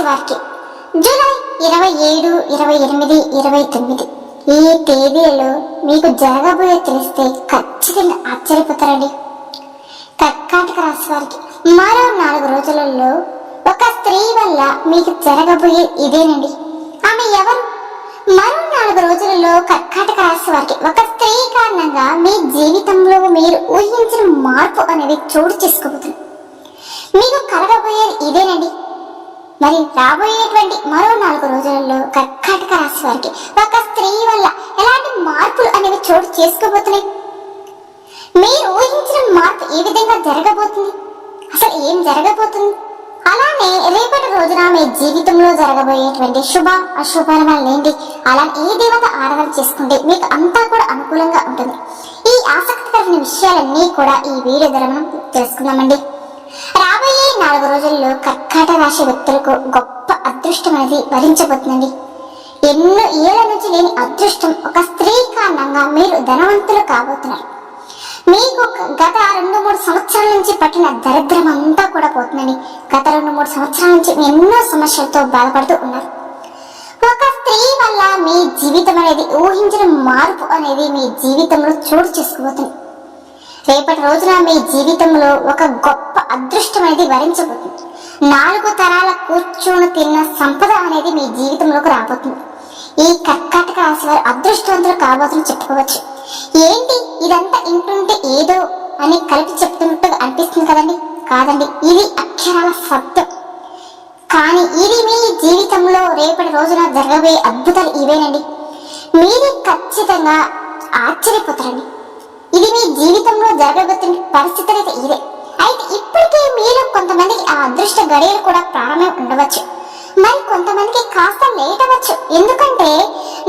రాశి వారికి జూలై 27, 28, 29 ఈ తేదీలలో మీకు జరగబోయే తెలిస్తే ఖచ్చితంగా ఆశ్చర్యపోతారండి. కర్కాటక రాశి వారికి మరో 4 రోజులలో ఒక స్త్రీ వల్ల మీకు జరగబోయే ఇదేనండి. ఆమె ఎవరు? మరో 4 రోజులలో కర్కాటక రాశి వారికి ఒక స్త్రీ కారణంగా మీ జీవితంలో మీరు ఊహించిన మార్పు అనేది చోటు చేసుకోబోతుంది. మీకు కలగబోయేది ఇదేనండి. మరి రాబోయేటువంటి మరో 4 రోజులలో కర్కాటక రాశి వారికి ఒక స్త్రీ వల్ల ఎలాంటి మార్పులు అనేవి చోటు చేసుకోబోతున్నాయి? మీరు ఊహించిన మార్పు ఏ విధంగా జరగబోతుంది? అసలు ఏం జరగబోతుంది? అలానే రేపటి రోజున మీ జీవితంలో జరగబోయేటువంటి శుభ అశుభాలేంటి, అలానే ఏ దేవత ఆరాధన చేసుకుంటే మీకు అంతా కూడా అనుకూలంగా ఉంటుంది. ఈ ఆసక్తికరమైన విషయాలన్నీ కూడా ఈ వీడియో ద్వారా మనం తెలుసుకుందామండి. రాబోయే 4 రోజుల్లో కర్కాటక రాశి వ్యక్తులకు గొప్ప అదృష్టం అనేది వరించబోతుందండి. ఎన్నో ఏళ్ల నుంచి లేని అదృష్టం ఒక స్త్రీ కారణంగా మీరు ధనవంతులు కాబోతున్నారు. మీకు గత 2-3 సంవత్సరాల నుంచి పట్టిన దరిద్రం అంతా కూడా పోతుందండి. గత 2-3 సంవత్సరాల నుంచి ఎన్నో సమస్యలతో బాధపడుతూ ఉన్నారు. ఒక స్త్రీ వల్ల మీ జీవితం అనేది ఊహించిన మార్పు అనేది మీ జీవితంలో చోటు చేసుకోబోతుంది. రేపటి రోజున మీ జీవితంలో ఒక గొప్ప అదృష్టం అనేది వరించబోతుంది. 4 తరాల కూర్చొని తిన్న సంపద అనేది మీ జీవితంలోకి రాబోతుంది. ఈ కర్కాటక రాశి వారు అదృష్టవంతులు కాబోతుందని చెప్పుకోవచ్చు. ఏంటి ఇదంతా ఇంటుంటే ఏదో అని కలిపి చెప్తున్నట్టుగా అనిపిస్తుంది కదండి. కాదండి, ఇది అక్షరాల సత్యం. కానీ ఇది మీ జీవితంలో రేపటి రోజున జరగబోయే అద్భుతాలు ఇవేనండి. మీరు ఖచ్చితంగా ఆశ్చర్యపోతారండి. ఇది మీ జీవితంలో జరగబోతున్న పరిస్థితులు అయితే ఇదే. అయితే ఇప్పటికే మీరు కొంతమందికి ఆ అదృష్ట గడియలు కూడా ప్రారంభం ఉండవచ్చు, మరి కొంతమందికి కాస్త లేట్ అవ్వచ్చు. ఎందుకంటే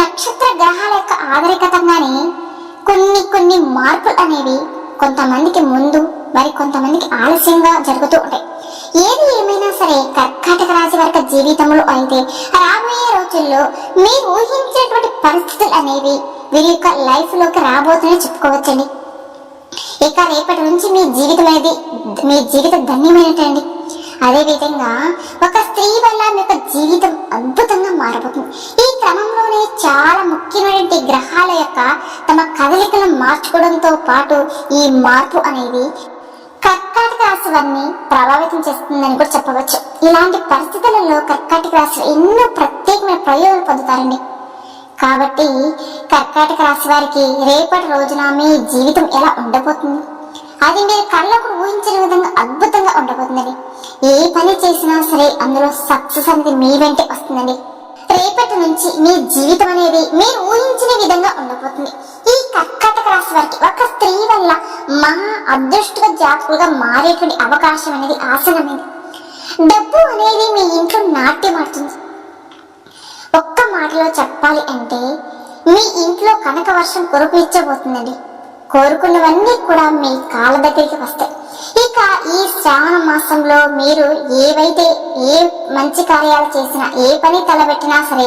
నక్షత్ర గ్రహాల యొక్క ఆధారితంగానే కొన్ని మార్పులు అనేవి కొంతమందికి ముందు, మరి కొంతమందికి ఆలస్యంగా జరుగుతూ ఉంటాయి. ఏది ఏమైనా సరే కర్కాటక రాశి వారి జీవితంలో అయితే రాబోయే రోజుల్లో మీరు ఊహించేటువంటి పరిస్థితులు అనేవి వీరి యొక్క లైఫ్ లోకి రాబోతుందని చెప్పుకోవచ్చండి. ఇక రేపటి నుంచి మీ జీవితం ధన్యమైనటండి. అదే విధంగా ఒక స్త్రీ వల్ల మీ యొక్క జీవితం అద్భుతంగా మారబోతుంది. ఈ క్రమంలోనే చాలా ముఖ్యమైనటువంటి గ్రహాల యొక్క తమ కదలికలను మార్చుకోవడంతో పాటు ఈ మార్పు అనేది కర్కాటక రాశి వారిని ప్రభావితం చేస్తుందని కూడా చెప్పవచ్చు. ఇలాంటి పరిస్థితులలో కర్కాటక రాశి ఎన్నో ప్రత్యేకమైన ప్రయోజనాలు పొందుతారండి. కాబట్టి కర్కాటక రాశి వారికి రేపటి రోజున మీ జీవితం ఎలా ఉండబోతుంది, అది మీరు కళ్ళకు ఊహించిన విధంగా అద్భుతంగా ఉండబోతుందండి. ఏ పని చేసినా సరే అందులో సక్సెస్ అనేది మీ వెంటే వస్తుందండి. రేపటి నుంచి మీ జీవితం అనేది మీరు ఊహించిన విధంగా ఉండబోతుంది. ఈ కర్కాటక రాశి వారికి ఒక స్త్రీ వల్ల మహా అదృష్ట జాతకులుగా మారేటువంటి అవకాశం అనేది ఆసనమైంది. డబ్బు అనేది మీ ఇంట్లో నాట్యమాడుతుంది. ఒక్క మాటలో చెప్పాలి అంటే మీ ఇంట్లో కనక వర్షం కురిపించబోతుందండి. కోరుకున్నవన్నీ కూడా మీ కాళ్ళ దగ్గరికి వస్తాయి. ఇక ఈ శ్రావణ మాసంలో మీరు ఏ మంచి కార్యాలు చేసినా, ఏ పని తలబెట్టినా సరే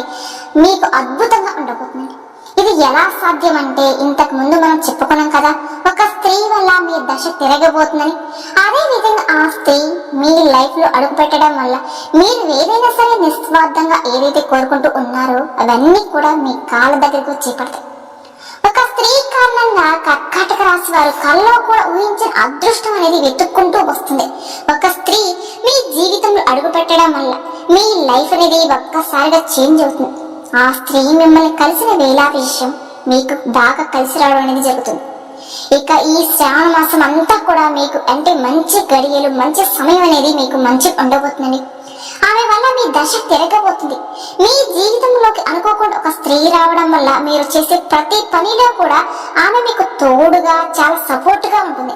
మీకు అద్భుతంగా ఉండబోతుంది. ఇది ఎలా సాధ్యం అంటే ఇంతకు ముందు మనం చెప్పుకున్నాం కదా, ఒక స్త్రీ వల్ల మీ దశ తిరగబోతుందని. అదే విధంగా ఆ స్త్రీ మీ లైఫ్ లో అడుగు పెట్టడం వల్ల మీరు ఏదైనా సరే నిస్వార్థంగా ఏదైతే కోరుకుంటూ ఉన్నారో అవన్నీ కూడా మీ కాళ్ళ దగ్గరకు చేపడతాయి. ఒక స్త్రీ కారణంగా కర్కాటక రాశి వారు కల్లో కూడా ఊహించిన అదృష్టం అనేది వెతుక్కుంటూ వస్తుంది. ఒక స్త్రీ మీ జీవితంలో అడుగు పెట్టడం వల్ల మీ లైఫ్ అనేది ఒక్కసారిగా చేంజ్ అవుతుంది. ఆ స్త్రీ మిమ్మల్ని కలిసిన వేళ విషయం మీకు బాగా కలిసి రావడం అనేది జరుగుతుంది. ఇక ఈ శ్రావణ మాసం అంతా కూడా మీకు అంటే మంచి గడియలు, మంచి సమయం అనేది మీకు మంచి ఉండబోతుందండి. ఆమె వల్ల మీ దశ తిరగబోతుంది. మీ జీవితంలోకి అనుకోకుండా ఒక స్త్రీ రావడం వల్ల మీరు చేసే ప్రతి పనిలో కూడా ఆమె మీకు తోడుగా చాలా సపోర్ట్ గా ఉంటుంది.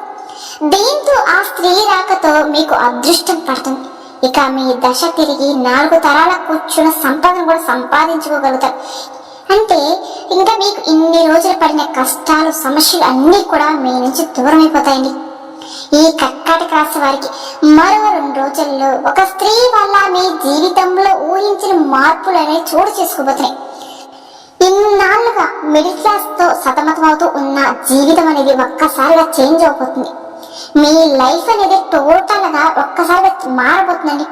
దీంతో ఆ స్త్రీ రాకతో మీకు అదృష్టం పడుతుంది. ఇక మీ దశ తిరిగి 4 తరాల కూర్చున్న సంపదను కూడా సంపాదించుకోగలుగుతారు. అంటే ఇంకా మీకు ఇన్ని రోజులు పడిన కష్టాలు, సమస్యలు అన్నీ కూడా మీ నుంచి దూరం అయిపోతాయండి. ఈ కర్కాటక రాశి వారికి మరో 2 రోజుల్లో ఒక స్త్రీ వల్ల మీ జీవితంలో ఊహించిన మార్పులు అనేవి చోటు చేసుకోబోతున్నాయి. ఇన్నాళ్ళుగా మిడిల్ క్లాస్ తో సతమతమవుతూ ఉన్న జీవితం అనేది ఒక్కసారిగా చేంజ్ అయిపోతుంది. మీ లైఫ్ అనేది టోటల్ గా ఒక్కసారిగా మారబోతుందండి.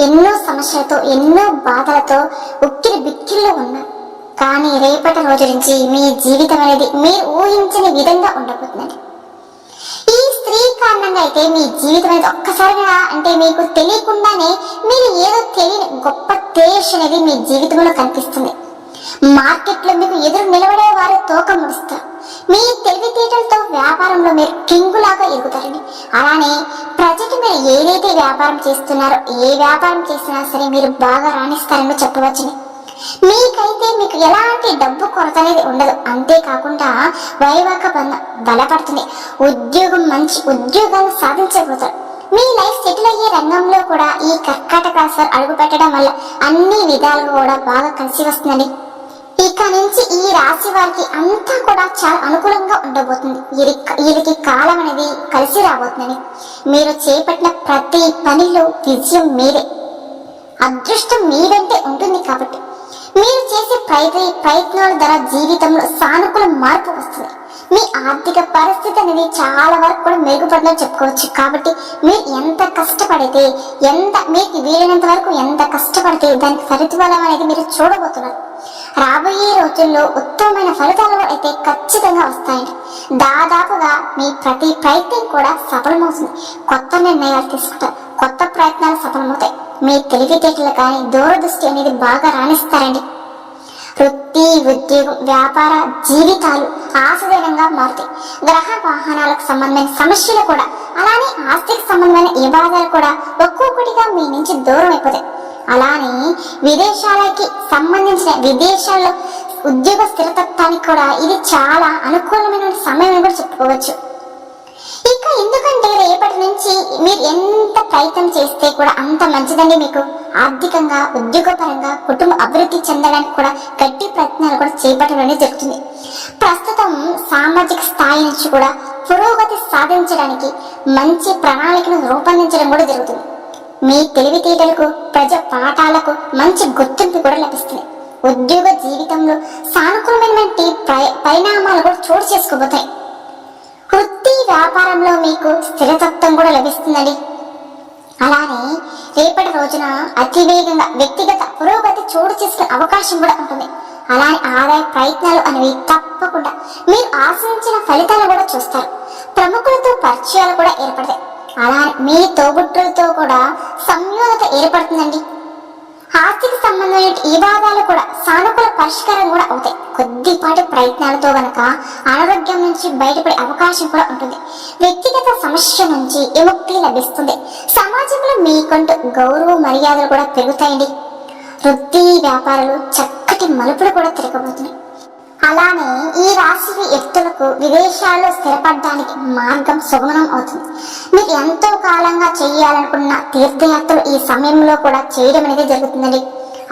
ఎన్నో సమస్యలతో ఎన్నో బాధలతో ఉక్కిరి బిక్కిరిలో ఉన్నారు. కానీ రేపటి రోజు నుంచి మీ జీవితం అనేది మీరు ఊహించని విధంగా ఉండబోతుందండి. ఈ స్త్రీ కారణంగా అయితే మీ జీవితం అనేది ఒక్కసారిగా అంటే మీకు తెలియకుండానే మీరు ఏదో తెలియని గొప్ప తేజ్ అనేది మీ జీవితంలో కనిపిస్తుంది. మార్కెట్లో మీకు ఎదురు నిలబడే వారు తోక ముడుస్తారు. మీ తెలివితేటలతో వ్యాపారంలో మీరు కింగులాగా ఎదుగుతారండి. అలానే ప్రజెంట్ మీరు ఏదైతే వ్యాపారం చేస్తున్నారో ఏ వ్యాపారం చేసినా సరే మీరు బాగా రాణిస్తారని చెప్పవచ్చుని. మీకైతే మీకు ఎలాంటి డబ్బు కొరత అనేది ఉండదు. అంతేకాకుండా వైవాహిక బంధం బలపడుతుంది. ఉద్యోగం మంచి ఉద్యోగాలు సాధించబోతారు. మీ లైఫ్ సెటిల్ అయ్యే రంగంలో కూడా ఈ కర్కాటక రాశి అడుగు పెట్టడం వల్ల అన్ని విధాలుగా కూడా బాగా కలిసి వస్తుందండి. ఇక నుంచి ఈ రాశి వారికి అంతా కూడా చాలా అనుకూలంగా ఉండబోతుంది. వీరికి కాలం అనేది కలిసి రాబోతుందని. మీరు చేపట్టిన ప్రతి పనిలో విజయం మీరే, అదృష్టం మీరంటే ఉంటుంది. కాబట్టి మీరు చేసే ప్రయత్నాల ద్వారా జీవితంలో సానుకూల మార్పు వస్తుంది. మీ ఆర్థిక పరిస్థితి అనేది చాలా వరకు కూడా మెరుగుపడిందని చెప్పుకోవచ్చు. కాబట్టి మీరు ఎంత కష్టపడితే మీకు వీలైనంత వరకు ఎంత కష్టపడితే దానికి ఫలితం అనేది మీరు చూడబోతున్నారు. రాబోయే రోజుల్లో ఉత్తమమైన ఫలితాలు అయితే ఖచ్చితంగా వస్తాయండి. దాదాపుగా మీ ప్రతి ప్రయత్నం కూడా సఫలమవుతుంది. కొత్త నిర్ణయాలు తీసుకుంటారు, కొత్త ప్రయత్నాలు సఫలమవుతాయి. మీ తెలివితేటలు కానీ దూరదృష్టి అనేది బాగా రాణిస్తారండి. వృత్తి, ఉద్యోగం, వ్యాపార జీవితాలు ఆశాజనకంగా మారుతాయి. గ్రహ వాహనాలకు సంబంధమైన సమస్యలు కూడా అలానే ఆస్తికి సంబంధమైన వివాదాలు కూడా ఒక్కొక్కటిగా మీ నుంచి దూరం అయిపోతాయి. అలానే విదేశాలకి సంబంధించిన విదేశాల్లో ఉద్యోగ స్థిరతత్వానికి కూడా ఇది చాలా అనుకూలమైన సమయం అని కూడా చెప్పుకోవచ్చు. ఇక ఎందుకంటే రేపటి నుంచి మీరు ఎంత ప్రయత్నం చేస్తే కూడా అంత మంచిదండి. మీకు ఆర్థికంగా, ఉద్యోగపరంగా, కుటుంబ అభివృద్ధి చెందడానికి కూడా గట్టి ప్రయత్నాలు కూడా చేపట్టడం జరుగుతుంది. ప్రస్తుతం సామాజిక స్థాయి నుంచి కూడా పురోగతి సాధించడానికి మంచి ప్రణాళికను రూపొందించడం కూడా జరుగుతుంది. మీ తెలివితేటలకు, ప్రజా పాఠాలకు మంచి గుర్తింపు కూడా లభిస్తుంది. ఉద్యోగ జీవితంలో సానుకూలమైన పరిణామాలు కూడా చోటు చేసుకోబోతాయి. వృత్తి వ్యాపారంలో మీకు స్థిరతత్వం కూడా లభిస్తుందండి. అలానే రేపటి రోజున అతివేగంగా వ్యక్తిగత పురోగతి చోటు చేసుకునే అవకాశం కూడా ఉంటుంది. అలానే ఆదాయ ప్రయత్నాలు అనేవి తప్పకుండా మీరు ఆశించిన ఫలితాలు కూడా చూస్తారు. ప్రముఖులతో పరిచయాలు కూడా ఏర్పడతాయి. అలానే మీ తోబుట్టులతో కూడా సంయోగత ఏర్పడుతుందండి. ఆస్తికి సంబంధమైన వివాదాలు కూడా సానుకూల పరిష్కారం కూడా అవుతాయి. కొద్దిపాటి ప్రయత్నాలతో గనక అనారోగ్యం నుంచి బయటపడే అవకాశం కూడా ఉంటుంది. వ్యక్తిగత సమస్య నుంచి విముక్తి లభిస్తుంది. సమాజంలో మీకంటూ గౌరవ మర్యాదలు కూడా పెరుగుతాయండి. వృత్తి వ్యాపారాలు చక్కటి మలుపులు కూడా తిరగబోతున్నాయి. అలానే ఈ రాశి వ్యక్తులకు విదేశాల్లో స్థిరపడడానికి మార్గం సుగమనం అవుతుంది. మీరు ఎంతో కాలంగా చేయాలనుకున్న తీర్థయాత్రలు ఈ సమయంలో కూడా చేయడం అనేది జరుగుతుందండి.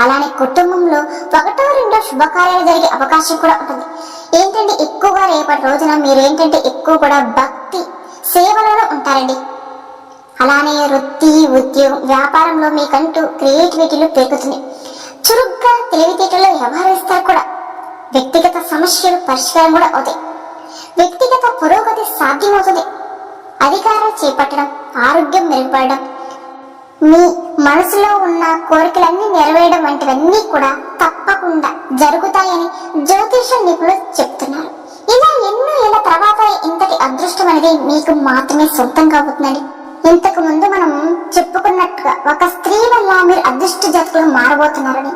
అలానే కుటుంబంలో ఒకటో రెండో శుభకార్యాలు జరిగే అవకాశం కూడా ఉంటుంది. ఏంటంటే ఎక్కువగా రేపటి రోజున మీరేంటంటే ఎక్కువ కూడా భక్తి సేవలోనే ఉంటారండి. అలానే వృత్తి, ఉద్యోగం, వ్యాపారంలో మీకంటూ క్రియేటివిటీలు పెరుగుతుంది. చురుగ్గా తెలివితేటలో వ్యవహరిస్తారు కూడా. వ్యక్తిగత సమస్యలు పరిష్కారం కూడా అవుతాయి. వ్యక్తిగత పురోగతి సాధ్యమవుతుంది. అధికారాలు చేపట్టడం, ఆరోగ్యం మెరుగుపడడం, మీ మనసులో ఉన్న కోరికలన్నీ నెరవేరడం వంటివన్నీ కూడా తప్పకుండా జరుగుతాయని జ్యోతిష నిపుణులు చెప్తున్నారు. ఇలా ఎన్నో ఏళ్ల తర్వాత ఇంతటి అదృష్టం అనేది మీకు మాత్రమే సొంతం కాబోతుందండి. ఇంతకు ముందు మనం చెప్పుకున్నట్టుగా ఒక స్త్రీ వల్ల మీరు అదృష్ట జాతకులు మారబోతున్నారని.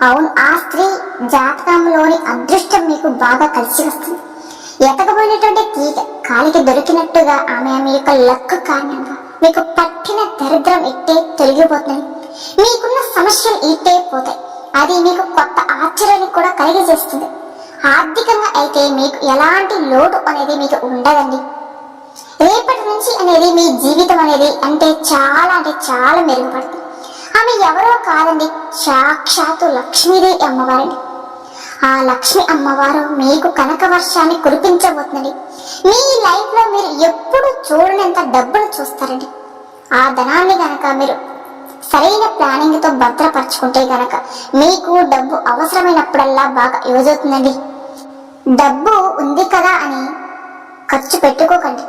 అవును, ఆ స్త్రీ జాతకంలోని అదృష్టం మీకు బాగా కలిసి వస్తుంది. ఎతకబోయినటువంటి తీగ కాలికి దొరికినట్టుగా ఆమె మీ యొక్క లక్ కారణంగా మీకు పట్టిన దరిద్రం ఇట్టే తొలగిపోతుంది. మీకున్న సమస్యలు ఇట్టే పోతాయి. అది మీకు కొత్త ఆశ్చర్యాన్ని కూడా కలిగజేస్తుంది. ఆర్థికంగా అయితే మీకు ఎలాంటి లోటు అనేది మీకు ఉండదండి. రేపటి నుంచి అనేది మీ జీవితం అనేది అంటే చాలా మెరుగుపడుతుంది. ఆమె ఎవరో కాదండి, సాక్షాత్తు లక్ష్మీదేవి అమ్మవారండి. ఆ లక్ష్మి అమ్మవారు మీకు కనక వర్షాన్ని కురిపించబోతుందండి. మీ లైఫ్ లో మీరు ఎప్పుడు చూడనంత డబ్బులు చూస్తారండి. ఆ ధనాన్ని గనక మీరు సరైన ప్లానింగ్ తో భద్రపరచుకుంటే గనక మీకు డబ్బు అవసరమైనప్పుడల్లా బాగా యూజ్ అవుతుందండి. డబ్బు ఉంది కదా అని ఖర్చు పెట్టుకోకండి.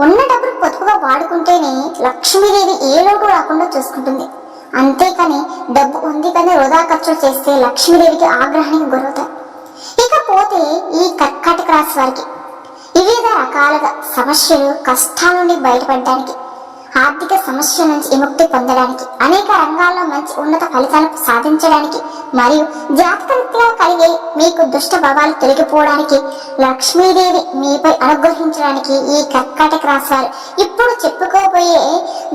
ఉన్న డబ్బులు పొదుపుగా వాడుకుంటేనే లక్ష్మీదేవి ఏ లోటు రాకుండా చూసుకుంటుంది. అంతేకాని డబ్బు ఉంది కానీ వృధా ఖర్చులు చేస్తే లక్ష్మీదేవికి ఆగ్రహానికి గురవుతారు. ఇకపోతే ఈ కర్కాటక రాశి వారికి వివిధ రకాలుగా సమస్యలు, కష్టాల నుండి బయటపడడానికి, ఆర్థిక సమస్యల నుంచి విముక్తి పొందడానికి, అనేక రంగాల్లో మంచి ఉన్నత ఫలితాలు సాధించడానికి మరియు జాతకరీత్యా కలిగే మీకు దుష్ట భావాలు తొలగిపోవడానికి, లక్ష్మీదేవి మీపై అనుగ్రహించడానికి ఈ కర్కాటక రాశి వారు ఇప్పుడు చెప్పుకోబోయే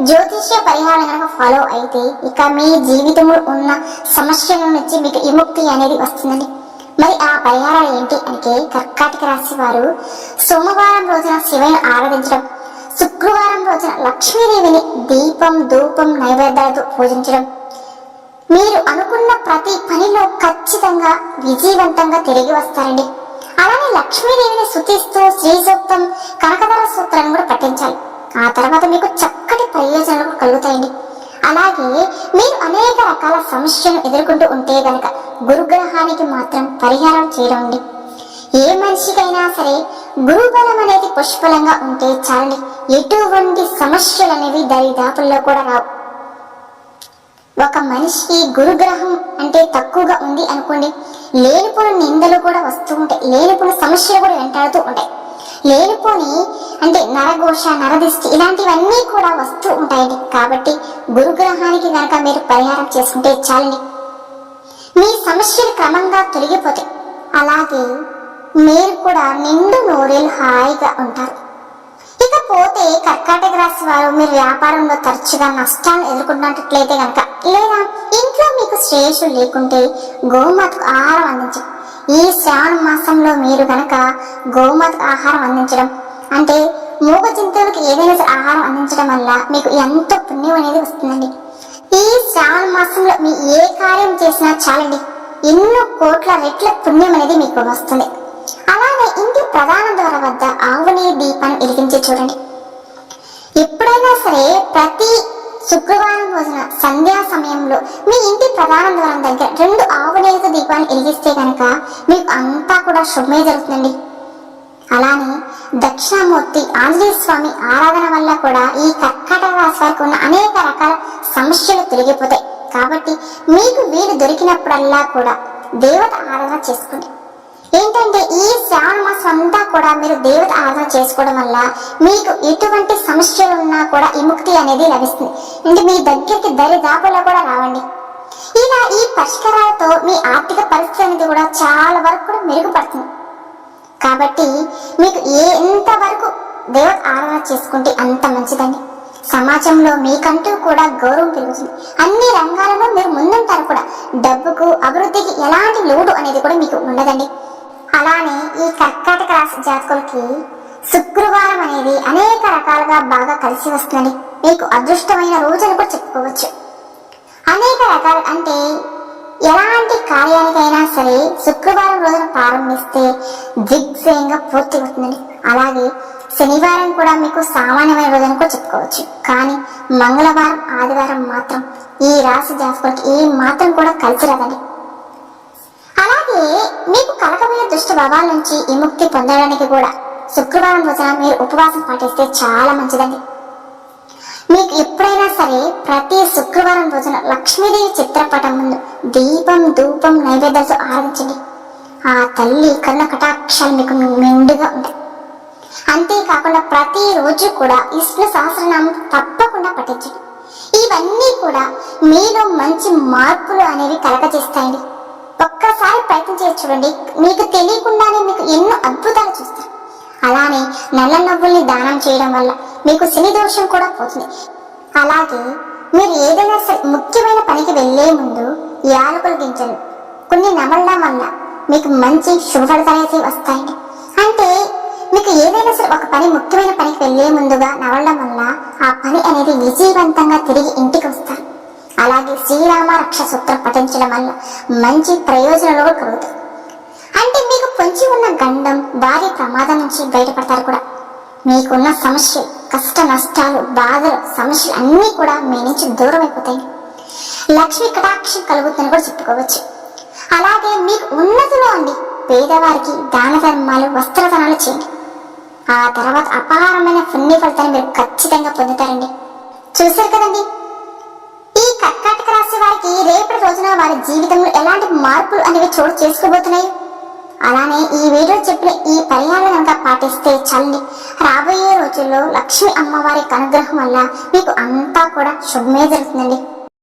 జ్యోతిష్య పరిహారం కనుక ఫాలో అయితే ఇక మీ జీవితంలో ఉన్న సమస్యల నుంచి మీకు విముక్తి అనేది వస్తుందండి. మరి ఆ పరిహారాలు ఏంటి అంటే, కర్కాటక రాశి వారు సోమవారం రోజున శివయ్యను ఆరాధించడం, శుక్రవారం రోజున లక్ష్మీదేవిని దీపం, ధూపం, నైవేద్యాలతో పూజించడం, మీరు అనుకున్న ప్రతి పనిలో ఖచ్చితంగా విజయవంతంగా తిరిగి వస్తారండి. అలానే లక్ష్మీదేవిని స్తుతిస్తూ శ్రీ సూక్తం, కనకధర సూత్రాన్ని కూడా పఠించాలి. ఆ తర్వాత మీకు చక్కటి ప్రయోజనాలు కలుగుతాయండి. అలాగే మీరు అనేక రకాల సమస్యలను ఎదుర్కొంటూ ఉంటే గనక గురుగ్రహానికి మాత్రం పరిహారం చేయడం. ఏ మనిషికైనా సరే గురుబలం అనేది పుష్కలంగా ఉంటే చాలండి, ఎటువంటి సమస్యలు అనేవి దరిదాపుల్లో కూడా రావు. ఒక మనిషికి గురుగ్రహం అంటే తక్కువగా ఉంది అనుకోండి, లేనిపోని నిందలు కూడా వస్తూ ఉంటాయి, లేనిపోని సమస్యలు కూడా వెంటాడుతూ ఉంటాయి, లేనిపోని అంటే నరఘోష, నరదిష్టి ఇలాంటివన్నీ కూడా వస్తూ ఉంటాయండి. కాబట్టి గురుగ్రహానికి కనుక మీరు పరిహారం చేసుకుంటే చాలండి, మీ సమస్యలు క్రమంగా తొలగిపోతాయి. అలాగే మీరు కూడా నిండు నూరేళ్ళు హాయిగా ఉంటారు. ఇకపోతే కర్కాటక రాశి వారు మీరు వ్యాపారంలో తరచుగా నష్టాలను ఎదుర్కొన్నట్లయితే కనుక, లేదా ఇంట్లో మీకు శ్రేయస్సు లేకుంటే గోమాతకు ఆహారం అందించండి. ఈ శ్రావణ మాసంలో మీరు కనుక గోమాతకు ఆహారం అందించడం అంటే మూగ జంతువులకు ఏదైనా ఆహారం అందించడం వల్ల మీకు ఎంతో పుణ్యం అనేది వస్తుందండి. ఈ శ్రావణ మాసంలో మీ ఏ కార్యం చేసినా చాలండి, ఎన్నో కోట్ల రెట్ల పుణ్యం అనేది మీకు వస్తుంది. అలానే ఇంటి ప్రధాన ద్వార వద్ద ఆవుని దీపాన్ని వెలిగించి చూడండి. ఎప్పుడైనా సరే ప్రతి శుక్రవారం రోజున సంధ్యా సమయంలో మీ ఇంటి ప్రధాన ద్వారం దగ్గర 2 ఆవునేత దీపాన్ని వెలిగిస్తే కనుక మీకు అంతా కూడా శుభమే జరుగుతుందండి. అలానే దక్షిణామూర్తి ఆంజనేయ స్వామి ఆరాధన వల్ల కూడా ఈ కర్కాటక రాశి వారికి ఉన్న అనేక రకాల సమస్యలు తొలగిపోతాయి. కాబట్టి మీకు వీలు దొరికినప్పుడల్లా కూడా దేవత ఆరాధన చేసుకోండి. ఏంటంటే ఈ శ్రావణ మాసం అంతా కూడా మీరు దేవత ఆరాధన చేసుకోవడం వల్ల మీకు ఎటువంటి సమస్యలు ఉన్నా కూడా విముక్తి అనేది లభిస్తుంది. అంటే మీ దగ్గరికి దరిదాపుల్లో కూడా రావండి. ఇలా ఈ పరిష్కారాలతో మీ ఆర్థిక పరిస్థితి అనేది కూడా చాలా వరకు కూడా మెరుగుపడుతుంది. కాబట్టి మీకు ఎంతవరకు దేవత ఆరాధన చేసుకుంటే అంత మంచిదండి. సమాజంలో మీకంటూ కూడా గౌరవం పెరుగుతుంది. అన్ని రంగాలలో మీరు ముందుంటారు కూడా. డబ్బుకు, అభివృద్ధికి ఎలాంటి లోటు అనేది కూడా మీకు ఉండదండి. అలానే ఈ కర్కాటక రాశి జాతకులకి శుక్రవారం అనేది అనేక రకాలుగా బాగా కలిసి వస్తుందని మీకు అదృష్టమైన రోజుని కూడా చెప్పుకోవచ్చు. అనేక రకాలు అంటే ఎలాంటి కార్యానికైనా సరే శుక్రవారం రోజున ప్రారంభిస్తే దిగ్విజయంగా పూర్తి అవుతుందండి. అలాగే శనివారం కూడా మీకు సామాన్యమైన రోజుని కూడా చెప్పుకోవచ్చు. కానీ మంగళవారం, ఆదివారం మాత్రం ఈ రాశి జాతకులకి ఏ మాత్రం కూడా కలిసి రాదండి. అలాగే మీకు కలగబోయే దుష్ట భావాల నుంచి విముక్తి పొందడానికి కూడా శుక్రవారం రోజున మీరు ఉపవాసం పాటిస్తే చాలా మంచిదండి. మీకు ఎప్పుడైనా సరే ప్రతి శుక్రవారం రోజున లక్ష్మీదేవి చిత్రపటం ముందు దీపం, ధూపం, నైవేద్యాలతో ఆరాధించండి. ఆ తల్లి కరుణ కటాక్షాలు మీకు మెండుగా ఉంటాయి. అంతేకాకుండా ప్రతిరోజు కూడా విష్ణు సహస్రనామం తప్పకుండా పఠించండి. ఇవన్నీ కూడా మీలో మంచి మార్పులు అనేవి కలగజేస్తాయండి. ఒక్కసారి ప్రయత్నం చేసి చూడండి, మీకు తెలియకుండానే మీకు ఎన్నో అద్భుతాలు చూస్తారు. అలానే నల్ల నవ్వుల్ని దానం చేయడం వల్ల మీకు శని దోషం కూడా పోతుంది. అలాగే మీరు ఏదైనా ముఖ్యమైన పనికి వెళ్లే ముందు యాలకుల గింజలు కొన్ని నమలడం వల్ల మీకు మంచి శుభ ఫలితాలు అయితే వస్తాయండి. అంటే మీకు ఏదైనా సరే ఒక పని ముఖ్యమైన పనికి వెళ్లే ముందుగా నవలడం వల్ల ఆ పని అనేది విజయవంతంగా తిరిగి ఇంటికి వస్తారు. అలాగే శ్రీరామ రక్ష సూత్రం పఠించడం వల్ల మంచి ప్రయోజనాలు కలుగుతాయి. అంటే మీకు పొంచి ఉన్న గండం, భారీ ప్రమాదం నుంచి బయటపడతారు కూడా. మీకున్న సమస్యలు, కష్ట నష్టాలు, బాధలు, సమస్యలు అన్నీ కూడా మీ నుంచి దూరం అయిపోతాయి. లక్ష్మీ కటాక్షం కలుగుతుందని కూడా చెప్పుకోవచ్చు. అలాగే మీకు ఉన్నతిలో అండి పేదవారికి దాన ధర్మాలు, వస్త్రదానాలు చేయండి. ఆ తర్వాత అపారమైన పుణ్య ఫలితాన్ని మీరు ఖచ్చితంగా పొందుతారండి. చూశారు కదండి, ఈ కర్కాటక వారి జీవితంలో ఎలాంటి మార్పులు అనేవి చోటు చేసుకోబోతున్నాయి. అలానే ఈ వీడియో చెప్పిన ఈ పరిహారాలు కనుక పాటిస్తే చల్లి రాబోయే రోజుల్లో లక్ష్మీ అమ్మవారి అనుగ్రహం వల్ల మీకు అంతా కూడా శుభమే జరుగుతుందండి.